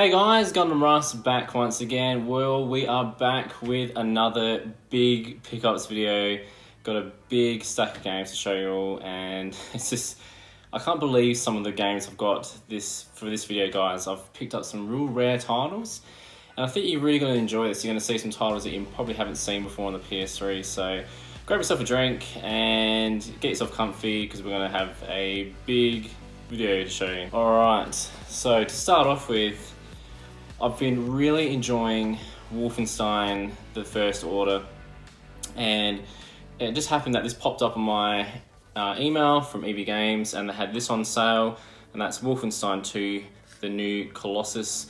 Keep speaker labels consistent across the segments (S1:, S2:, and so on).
S1: Hey guys, Gundam Russ back once again. Well, we are back with another big pickups video. Got a big stack of games to show you all, and it's just, I can't believe some of the games I've got for this video, guys. I've picked up some real rare titles, and I think you're really going to enjoy this. You're going to see some titles that you probably haven't seen before on the PS3, so grab yourself a drink and get yourself comfy, because we're going to have a big video to show you. Alright, so to start off with, I've been really enjoying Wolfenstein: The First Order, and it just happened that this popped up on my email from EB Games, and they had this on sale, and that's Wolfenstein 2: The New Colossus.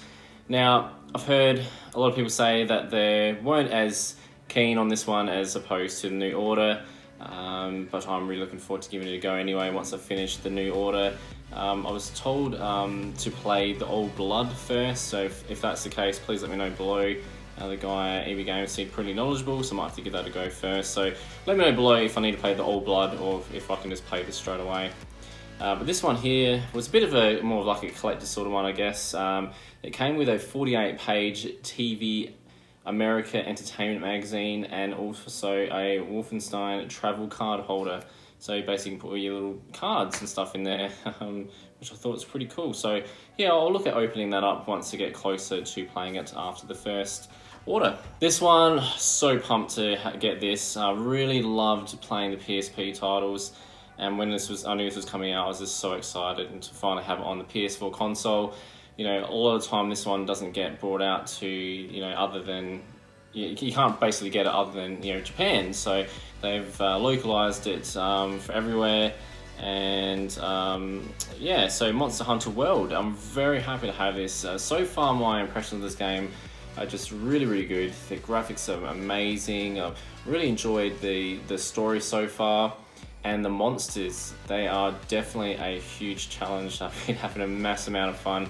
S1: Now, I've heard a lot of people say that they weren't as keen on this one as opposed to the New Order, but I'm really looking forward to giving it a go anyway once I've finished the New Order. I was told to play the Old Blood first, so if that's the case, please let me know below. The guy at EB Games seemed pretty knowledgeable, so I might have to give that a go first. So let me know below if I need to play the Old Blood or if I can just play this straight away. But this one here was a bit of more of like a collector sort of one, I guess. It came with a 48-page TV America Entertainment magazine and also a Wolfenstein travel card holder. So you basically put all your little cards and stuff in there, which I thought was pretty cool. So yeah, I'll look at opening that up once I get closer to playing it after the First Order. This one, so pumped to get this. I really loved playing the PSP titles, and when I knew this was coming out, I was just so excited, and to finally have it on the PS4 console. You know, a lot of the time this one doesn't get brought out to, you know, other than, you can't basically get it other than, you know, Japan. So they've localized it for everywhere, and yeah, so Monster Hunter World, I'm very happy to have this. So far my impressions of this game are just really good. The graphics are amazing. I've really enjoyed the story so far, and the monsters, they are definitely a huge challenge. I've been having a massive amount of fun.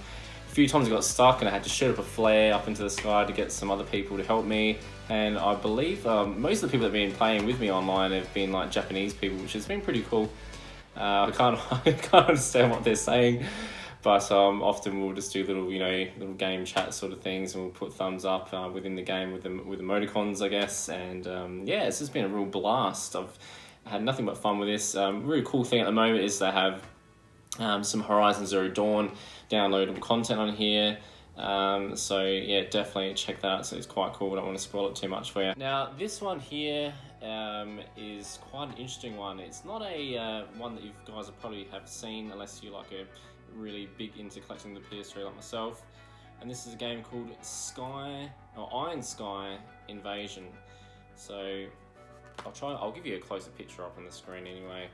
S1: A few times I got stuck and I had to shoot up a flare up into the sky to get some other people to help me, and I believe most of the people that have been playing with me online have been like Japanese people, which has been pretty cool. I can't understand what they're saying, but often we'll just do little game chat sort of things, and we'll put thumbs up within the game with emoticons, I guess. And yeah, it's just been a real blast. I've had nothing but fun with this. Really cool thing at the moment is they have some Horizon Zero Dawn downloadable content on here. So yeah, definitely check that out. So it's quite cool. I don't want to spoil it too much for you. Now this one here is quite an interesting one. It's not a one that you guys probably have seen unless you're like a really big into collecting the PS3 like myself. And this is a game called Iron Sky Invasion. So I'll give you a closer picture up on the screen anyway.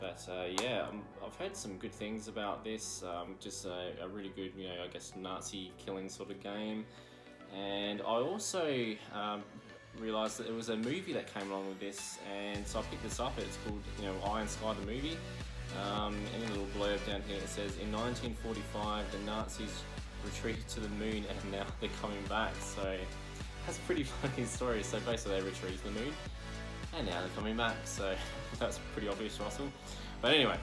S1: But yeah, I've heard some good things about this. Just a really good, you know, I guess Nazi killing sort of game. And I also realised that there was a movie that came along with this, and so I picked this up. It's called, you know, Iron Sky the movie. And a little blurb down here, it says, in 1945 the Nazis retreated to the moon and now they're coming back. So that's a pretty funny story. So basically they retreated to the moon and now they're coming back, so that's pretty obvious, Russell. But anyway,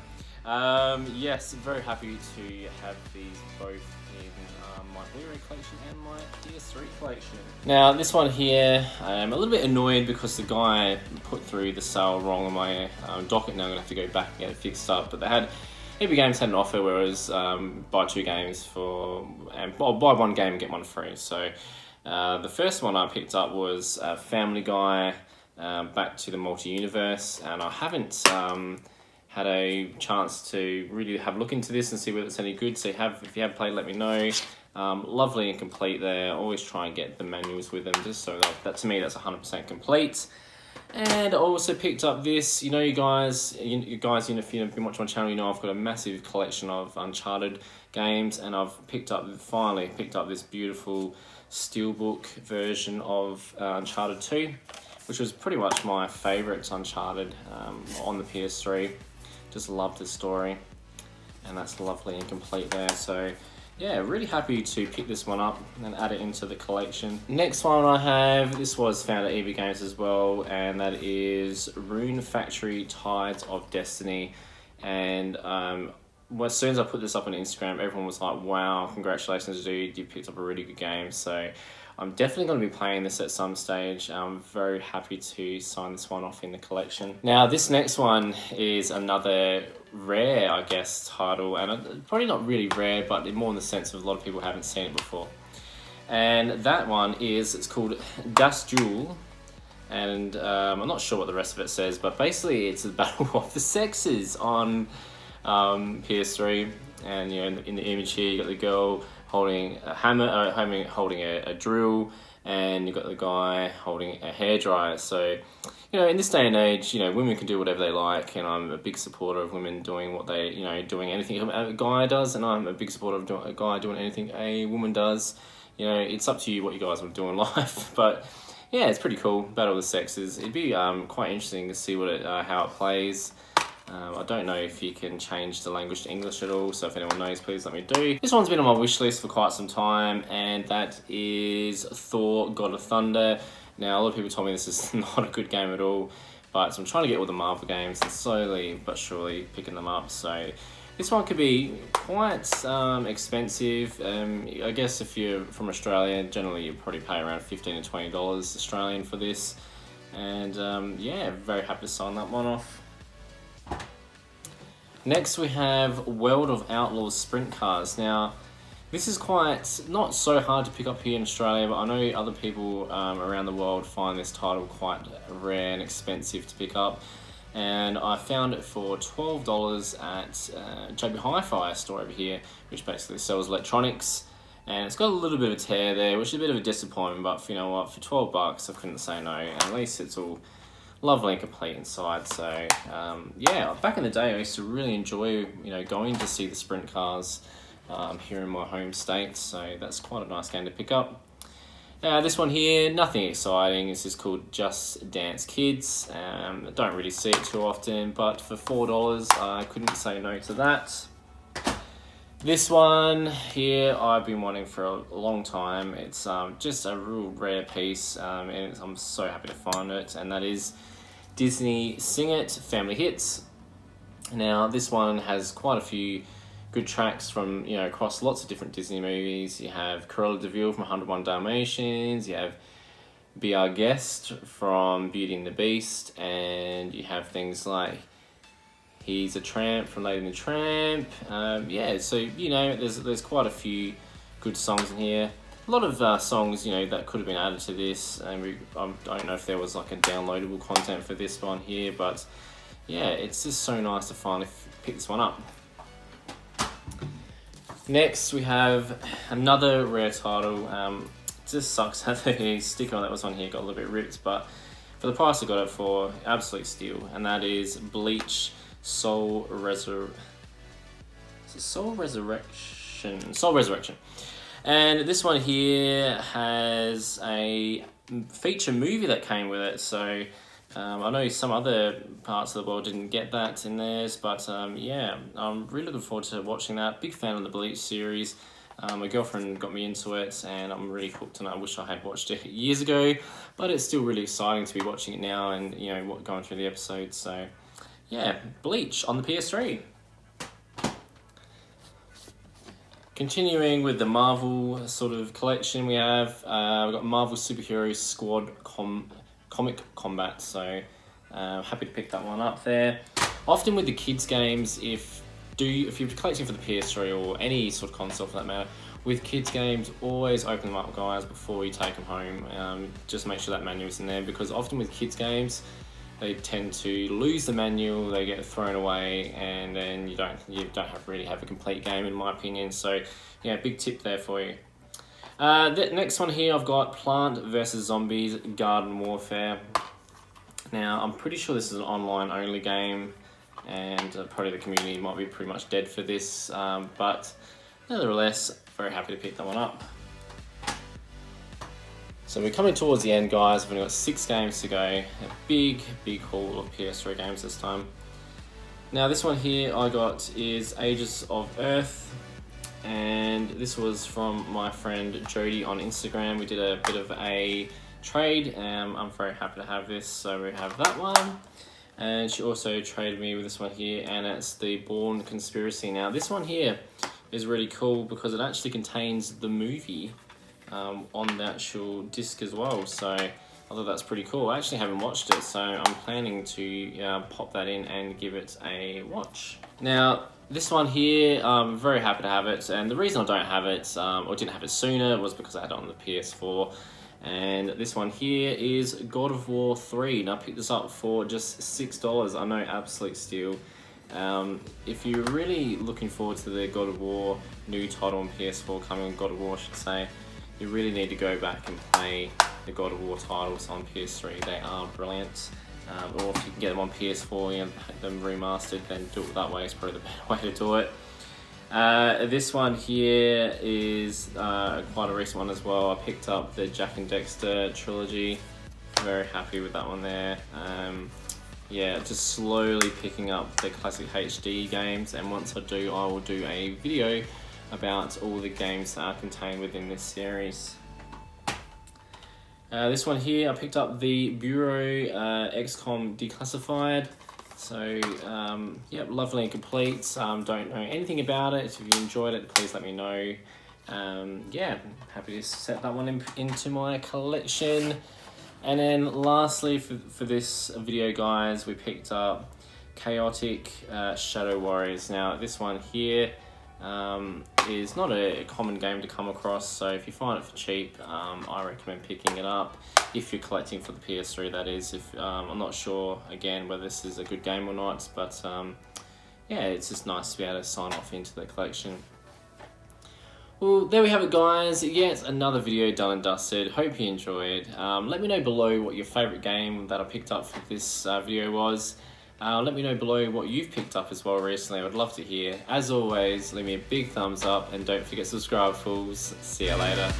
S1: yes, very happy to have these both in my Blu-ray collection and my PS3 collection. Now this one here, I'm a little bit annoyed because the guy put through the sale wrong on my docket. Now I'm going to have to go back and get it fixed up. But they had, EB Games had an offer where it was buy 2 games buy 1 game and get 1 free. So the first one I picked up was Family Guy, Back to the Multi-Universe, and I haven't had a chance to really have a look into this and see whether it's any good. So if you have played, let me know. Lovely and complete there. Always try and get the manuals with them, just so that to me that's 100% complete. And I also picked up this. You know, you guys, if you've been watching my channel, you know I've got a massive collection of Uncharted games, and I've finally picked up this beautiful steelbook version of Uncharted 2. Which was pretty much my favourite Uncharted on the PS3. Just loved the story, and that's lovely and complete there. So yeah, really happy to pick this one up and add it into the collection. Next one I have, this was found at EB Games as well, and that is Rune Factory Tides of Destiny. And well, as soon as I put this up on Instagram, everyone was like, wow, congratulations, dude, you picked up a really good game. So I'm definitely going to be playing this at some stage. I'm very happy to sign this one off in the collection. Now, this next one is another rare, I guess, title, and probably not really rare, but more in the sense of a lot of people haven't seen it before. And that one is, it's called Das Duel. And I'm not sure what the rest of it says, but basically it's a battle of the sexes on PS3. And you know, in the image here, you got the girl holding a hammer, holding a drill, and you've got the guy holding a hairdryer. So, you know, in this day and age, you know, women can do whatever they like, and I'm a big supporter of women doing what they, you know, doing anything a guy does, and I'm a big supporter of a guy doing anything a woman does. You know, it's up to you what you guys want to do in life, but yeah, it's pretty cool. Battle of the Sexes. It'd be quite interesting to see what how it plays. I don't know if you can change the language to English at all, so if anyone knows, please let me do. This one's been on my wish list for quite some time, and that is Thor: God of Thunder. Now, a lot of people told me this is not a good game at all, but I'm trying to get all the Marvel games and slowly but surely picking them up. So this one could be quite expensive. I guess if you're from Australia, generally you probably pay around $15 to $20 Australian for this. And yeah, very happy to sign that one off. Next we have World of Outlaws Sprint Cars. Now, this is quite, not so hard to pick up here in Australia, but I know other people around the world find this title quite rare and expensive to pick up. And I found it for $12 at JB Hi-Fi store over here, which basically sells electronics. And it's got a little bit of a tear there, which is a bit of a disappointment, but you know what, for $12 I couldn't say no, and at least it's all lovely and complete inside. So yeah, back in the day I used to really enjoy, you know, going to see the sprint cars here in my home state, so that's quite a nice game to pick up. This one here, nothing exciting. This is called Just Dance Kids. I don't really see it too often, but for $4 I couldn't say no to that. This one here I've been wanting for a long time. It's just a real rare piece, and I'm so happy to find it, and that is Disney Sing It Family Hits. Now this one has quite a few good tracks from, you know, across lots of different Disney movies. You have Cruella de Vil from 101 Dalmatians, you have Be Our Guest from Beauty and the Beast, and you have things like He's a Tramp from Lady and the Tramp. Yeah, so, you know, there's quite a few good songs in here. A lot of songs, you know, that could have been added to this, and I don't know if there was like a downloadable content for this one here, but yeah, it's just so nice to finally pick this one up. Next, we have another rare title. It just sucks that the sticker that was on here got a little bit ripped, but for the price I got it for, absolute steal, and that is Bleach Soul Resurrection. And this one here has a feature movie that came with it, so I know some other parts of the world didn't get that in theirs, but yeah, I'm really looking forward to watching that. Big fan of the Bleach series. My girlfriend got me into it, and I'm really hooked, and I wish I had watched it years ago, but it's still really exciting to be watching it now and, you know, going through the episodes. So yeah, Bleach on the PS3. Continuing with the Marvel sort of collection, we have we've got Marvel Superhero Squad Comic Combat, so happy to pick that one up there. Often with the kids games, if you're collecting for the PS3 or any sort of console for that matter, with kids games, always open them up, guys, before you take them home. Just make sure that manual's in there, because often with kids games, they tend to lose the manual, they get thrown away, and then you don't really have a complete game, in my opinion. So yeah, big tip there for you. The next one here, I've got Plant vs Zombies Garden Warfare. Now, I'm pretty sure this is an online only game, and probably the community might be pretty much dead for this, but nevertheless, very happy to pick that one up. So we're coming towards the end, guys. We've only got 6 games to go. A big haul of PS3 games this time. Now this one here I got is Ages of Earth, and this was from my friend Jody on Instagram. We did a bit of a trade, and I'm very happy to have this. So we have that one. And she also traded me with this one here, and it's the Bourne Conspiracy. Now this one here is really cool because it actually contains the movie on the actual disc as well, so I thought that's pretty cool. I actually haven't watched it, so I'm planning to pop that in and give it a watch. Now this one here, I'm very happy to have it, and the reason I don't have it, or didn't have it sooner, was because I had it on the PS4. And this one here is God of War 3, and I picked this up for just $6. I know, absolute steal. If you're really looking forward to the God of War new title on PS4 coming, God of War I should say, you really need to go back and play the God of War titles on PS3. They are brilliant. Or if you can get them on PS4 and have them remastered, then do it that way. It's probably the better way to do it. This one here is quite a recent one as well. I picked up the Jak and Daxter trilogy. Very happy with that one there. Yeah, just slowly picking up the classic HD games, and once I do, I will do a video about all the games that are contained within this series. This one here, I picked up the Bureau XCOM Declassified. So, yeah, lovely and complete. Don't know anything about it. If you enjoyed it, please let me know. Yeah, happy to set that one into my collection. And then lastly, for this video, guys, we picked up Chaotic Shadow Warriors. Now, this one here is not a common game to come across, so if you find it for cheap, I recommend picking it up. If you're collecting for the PS3, that is. If I'm not sure, again, whether this is a good game or not, but yeah, it's just nice to be able to sign off into the collection. Well, there we have it, guys. Yes, another video done and dusted. Hope you enjoyed. Let me know below what your favourite game that I picked up for this video was. Let me know below what you've picked up as well recently. I would love to hear. As always, leave me a big thumbs up and don't forget to subscribe, fools. See you later.